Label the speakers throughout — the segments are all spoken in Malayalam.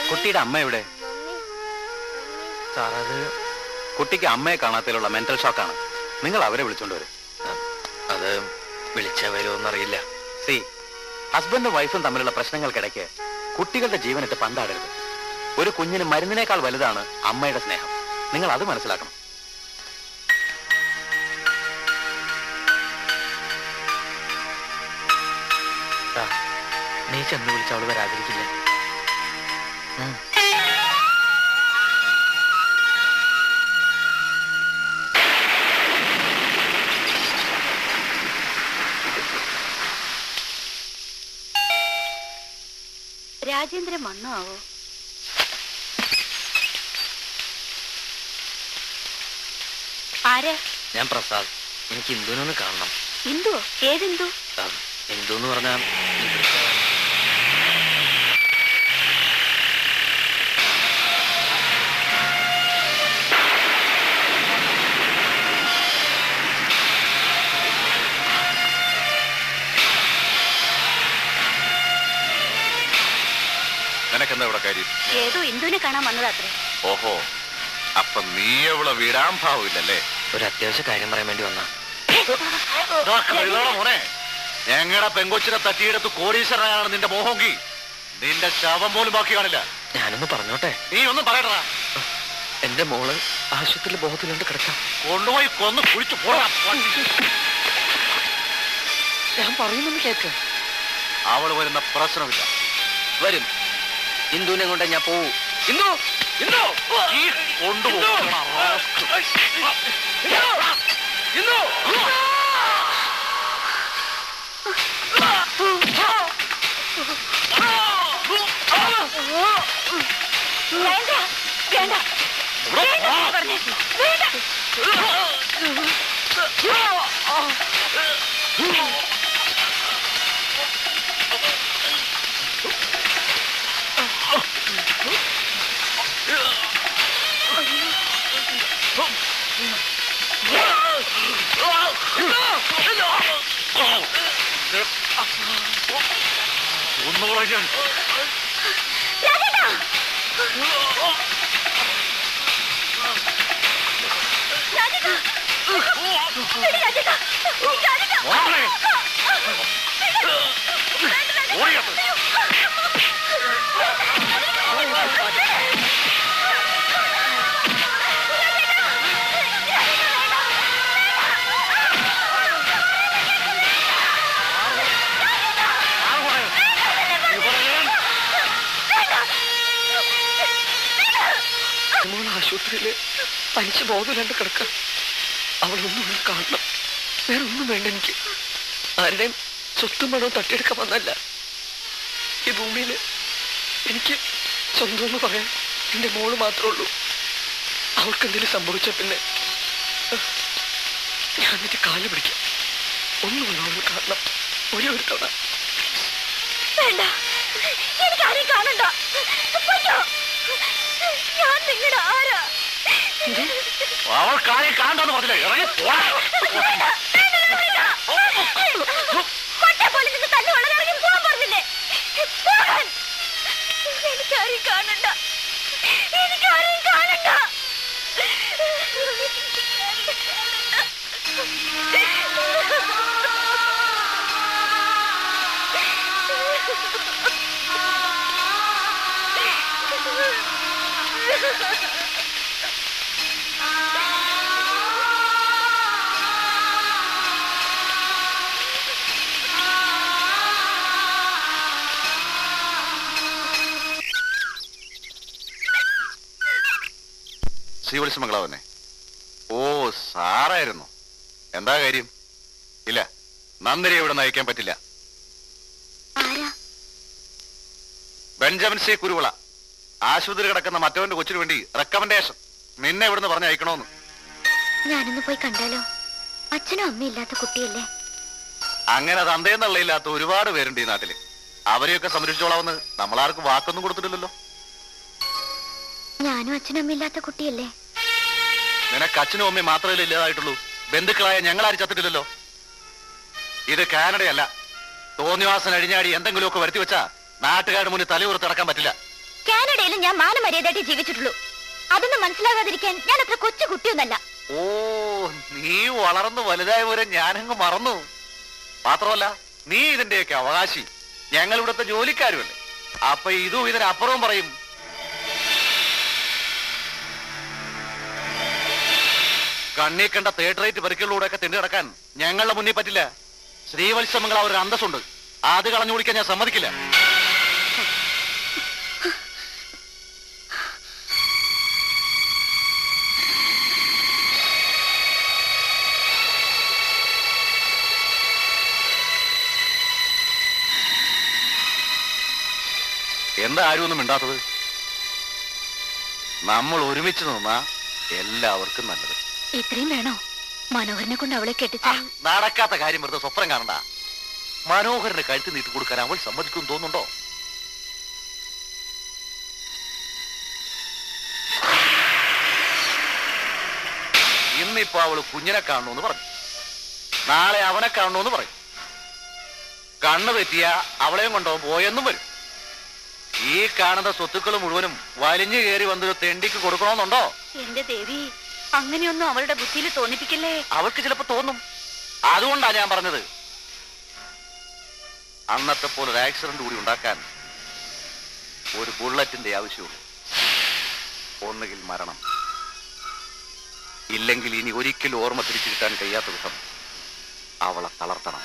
Speaker 1: കുട്ടിയുടെ അമ്മ എവിടെ?
Speaker 2: സാർ, അത്
Speaker 1: കുട്ടിക്ക് അമ്മയെ കാണാത്തതിലുള്ള മെന്റൽ ഷോക്കാണ്. നിങ്ങൾ അവരെ വിളിച്ചോണ്ട് വരും.
Speaker 2: അത് വിളിച്ചാ വരുമോന്നറിയില്ല.
Speaker 1: സി, ഹസ്ബൻഡും വൈഫും തമ്മിലുള്ള പ്രശ്നങ്ങൾക്കിടയ്ക്ക് കുട്ടികളുടെ ജീവനിട്ട് പന്താടരുത്. ഒരു കുഞ്ഞിന് മരുന്നിനേക്കാൾ വലുതാണ് അമ്മയുടെ സ്നേഹം. നിങ്ങൾ അത് മനസ്സിലാക്കണം.
Speaker 2: നീ ചെന്ന് വിളിച്ച അവള് വരാതിരിക്കില്ല.
Speaker 3: രാജേന്ദ്രൻ വന്നോ ആവോ? ആരാ?
Speaker 2: ഞാൻ പ്രസാദ്. എനിക്ക് ഇന്ദുവിനൊന്ന് കാണണം.
Speaker 3: ഇന്ദുവോ? ഏതെന്തു?
Speaker 2: ഇന്ദു എന്ന് പറഞ്ഞാൽ
Speaker 4: നിനക്കെന്താ ഇവിടെ കാര്യം?
Speaker 3: ഏതോ ഇന്ദുവിനെ കാണാൻ വന്നതാത്രേ.
Speaker 4: ഓഹോ, അപ്പൊ നീ അവളെ വിടാൻ ഭാവില്ലല്ലേ?
Speaker 2: ഒരു അത്യാവശ്യ കാര്യം പറയാൻ വേണ്ടി വന്നാ.
Speaker 4: മോനെ, ഞങ്ങളുടെ പെങ്കൊച്ചിനെ തട്ടിയെടുത്ത് കോടീശ്വരനാണ് നിന്റെ മോഹമെങ്കിൽ നിന്റെ ശവം പോലും ബാക്കി കാണില്ല.
Speaker 2: ഞാനൊന്ന് പറഞ്ഞോട്ടെ?
Speaker 4: നീ ഒന്നും പറയടാ.
Speaker 2: എന്റെ മോള് ആശുപത്രിയിൽ ബോധത്തിലുണ്ട് കിടക്കാം.
Speaker 4: കൊണ്ടുപോയി കൊന്ന് കുഴിച്ചു പോടാ.
Speaker 2: ഞാൻ പറയുന്നൊന്ന് കേക്ക്.
Speaker 4: അവള് വരുന്ന പ്രശ്നമില്ല.
Speaker 2: വരും. ഇന്ദുവിനെ കൊണ്ട് ഞാൻ പോവൂ. ഇന്ദു, ഇന്ദു,
Speaker 4: ഈ കൊണ്ടുപോകും.
Speaker 2: ആശുപത്രിയില് പനിച്ച് ബോധമില്ലാണ്ട് കിടക്കാം. അവളൊന്നും കാണണം. വേറെ ഒന്നും വേണ്ട എനിക്ക്. ആരുടെയും സ്വത്തും പണവും തട്ടിയെടുക്കാൻ വന്നല്ല. ഈ ഭൂമിയിൽ എനിക്ക് സ്വന്തം എന്ന് പറയാൻ എൻ്റെ മോള് മാത്രമേ ഉള്ളൂ. അവൾക്ക് എന്തെങ്കിലും സംഭവിച്ച പിന്നെ ഞാൻ എന്നിട്ട് കാല് പിടിക്കാം. ഒന്നുകൂടെ അവളെ കാണണം. ഒരു തവണ.
Speaker 3: വേണ്ട, എനിക്കാരെയും കാണണ്ട. ഞാൻ നിങ്ങളുടെ ആരാ?
Speaker 4: അവൾ കാര്യം കാണണ്ടെന്ന് പറഞ്ഞില്ലേ? ഇറങ്ങി
Speaker 3: പോലെ നിന്ന് തന്നെ വളരെ ഇറങ്ങി പോകാൻ പറഞ്ഞില്ലേ? എനിക്കാരെയും കാണണ്ട, എനിക്കാരെയും കാണണ്ട.
Speaker 4: ശ്രീവത്സമംഗളാവനെ? ഓ, സാറായിരുന്നു. എന്താ കാര്യം? ഇല്ല, നന്ദിനെ ഇവിടെ നയിക്കാൻ പറ്റില്ല. ബെഞ്ചമിൻ സി കുരുവിള, ആശുപത്രി കിടക്കുന്ന മറ്റവന്റെ കൊച്ചിന് വേണ്ടി റെക്കമെൻഡേഷൻ. നിന്നെ ഇവിടുന്ന് പറഞ്ഞ് അയക്കണോന്ന്.
Speaker 3: ഞാനൊന്ന് പോയി കണ്ടാലോ? അച്ഛനും അമ്മയും ഇല്ലാത്ത കുട്ടിയല്ലേ?
Speaker 4: അങ്ങനെ തന്തേന്നള്ളയില്ലാത്ത ഒരുപാട് പേരുണ്ട് ഈ നാട്ടില്. അവരെയൊക്കെ സംരക്ഷിച്ചോളാമെന്ന് നമ്മളാർക്കും വാക്കൊന്നും കൊടുത്തിട്ടില്ലല്ലോ.
Speaker 3: ഞാനും അച്ഛനും അമ്മയും ഇല്ലാത്ത കുട്ടിയല്ലേ?
Speaker 4: നിനക്ക് അച്ഛനും അമ്മയും മാത്രമേ ഇല്ലാതായിട്ടുള്ളൂ. ബന്ധുക്കളായ ഞങ്ങളാരും ചത്തിട്ടില്ലല്ലോ. ഇത് കാനഡയല്ല. തോന്നിവാസൻ അഴിഞ്ഞാടി എന്തെങ്കിലുമൊക്കെ വരുത്തി വെച്ചാ നാട്ടുകാരുടെ മുന്നിൽ തലയുറത്ത് നടക്കാൻ പറ്റില്ല.
Speaker 3: കാനഡയിൽ ഞാൻ മാനമര്യാദയായിട്ട് ജീവിച്ചിട്ടുള്ളൂ. അതൊന്നും മനസ്സിലാകാതിരിക്കാൻ ഞാൻ അത്ര കൊച്ചു കുട്ടിയൊന്നല്ല.
Speaker 4: ഓ, നീ വളർന്നു വലുതായവരെ ഞാനങ്ങ് മറന്നു. മാത്രമല്ല, നീ ഇതിന്റെയൊക്കെ അവകാശി. ഞങ്ങൾ ഇവിടുത്തെ ജോലിക്കാരുമല്ലേ. അപ്പൊ ഇതും ഇതിനപ്പുറവും പറയും. കണ്ണീ കണ്ട തേർഡ് റേറ്റ് പരിക്കുകളിലൂടെയൊക്കെ തിണ്ടി കിടക്കാൻ ഞങ്ങളുടെ മുന്നിൽ പറ്റില്ല. ശ്രീവത്സമംഗള ഒരു അന്തസ്സുണ്ട്. അത് കളഞ്ഞു കുടിക്കാൻ ഞാൻ സമ്മതിക്കില്ല. എന്താ ആരും ഒന്നും മിണ്ടാത്തത്? നമ്മൾ ഒരുമിച്ച് നിന്നാ എല്ലാവർക്കും നല്ലത്.
Speaker 3: ഇത്രയും വേണോ? മനോഹരനെ കൊണ്ട് അവളെ കെട്ടിച്ചാൽ
Speaker 4: നടക്കാത്ത കാര്യം വെറുതെ സ്വപ്നം കാണണ്ട. മനോഹരന്റെ കഴുത്ത് നീട്ടി കൊടുക്കാൻ അവൾ സമ്മതിക്കും തോന്നുന്നുണ്ടോ? ഇന്നിപ്പോ അവള് കുഞ്ഞിനെ കാണണമെന്ന് പറഞ്ഞു. നാളെ അവനെ കാണണമെന്ന് പറയും. കണ്ണു തെറ്റിയ അവളെയും കൊണ്ടുപോകും പോയെന്നും വരും. ഈ കാണുന്ന സ്വത്തുക്കൾ മുഴുവനും വലിഞ്ഞു കയറി വന്നൊരു തെണ്ടിക്ക് കൊടുക്കണമെന്നുണ്ടോ?
Speaker 3: എന്റെ ദേവി, അങ്ങനെയൊന്നും അവളുടെ ബുദ്ധിയിൽ തോന്നിപ്പിക്കല്ലേ.
Speaker 4: അവൾക്ക് ചിലപ്പോ തോന്നും. അതുകൊണ്ടാ ഞാൻ പറഞ്ഞത്, അന്നത്തെ പോലെ ഒരു ആക്സിഡന്റ് കൂടി ഉണ്ടാക്കാൻ ഒരു ബുള്ളറ്റിന്റെ ആവശ്യമുള്ളൂ. ഒന്നുകിൽ മരണം, ഇല്ലെങ്കിൽ ഇനി ഒരിക്കലും ഓർമ്മ തിരിച്ചു കിട്ടാൻ കഴിയാത്ത വിധം അവളെ തളർത്തണം.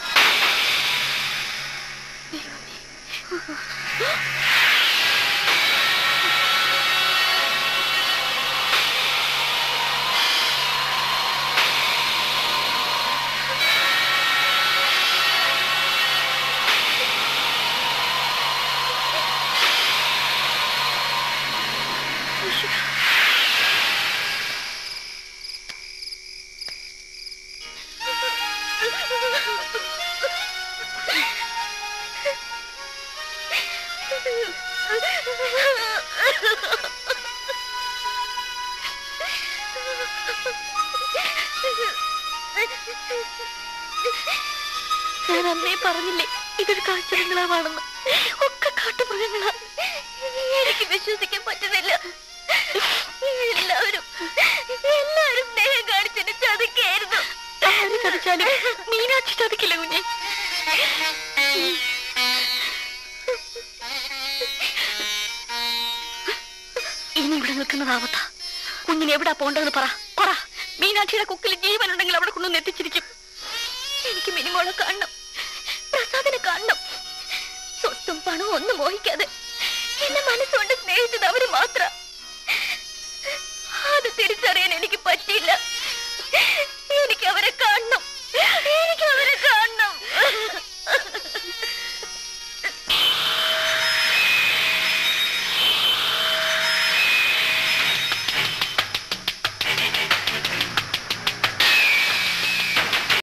Speaker 3: ഞാൻ അന്നേ പറഞ്ഞില്ലേ ഇതൊരു കാഴ്ചബംഗ്ലാവാണെന്ന്. ഒക്കെ കാട്ടുമൃഗങ്ങളാ. എനിക്ക് വിശ്വസിക്കാൻ പറ്റുന്നില്ല. എല്ലാവരും സ്നേഹം കാണിച്ചെന്നെ ചതിക്കായിരുന്നു.
Speaker 2: ആര് ചതിച്ചാലും മീനാക്ഷി ചതിക്കില്ല കുഞ്ഞെ. ഇനി ഇവിടെ നിൽക്കുന്നതാവത്ത. കുഞ്ഞിന് എവിടാ പോണ്ടെന്ന് പറ. മീനാക്ഷിയുടെ കുക്കിൽ ജീവനുണ്ടെങ്കിൽ അവിടെ കൊണ്ടൊന്ന് എത്തിച്ചിരിക്കും.
Speaker 3: എനിക്ക് മിനിമോളെ കാണണം, പ്രസാദിനെ കാണണം. സ്വത്തും പണവും ഒന്നും മോഹിക്കാതെ എന്നെ മനസ്സുകൊണ്ട് സ്നേഹിച്ചത് അവര് മാത്രം. അത് തിരിച്ചറിയാൻ എനിക്ക് പറ്റിയില്ല. എനിക്ക് അവരെ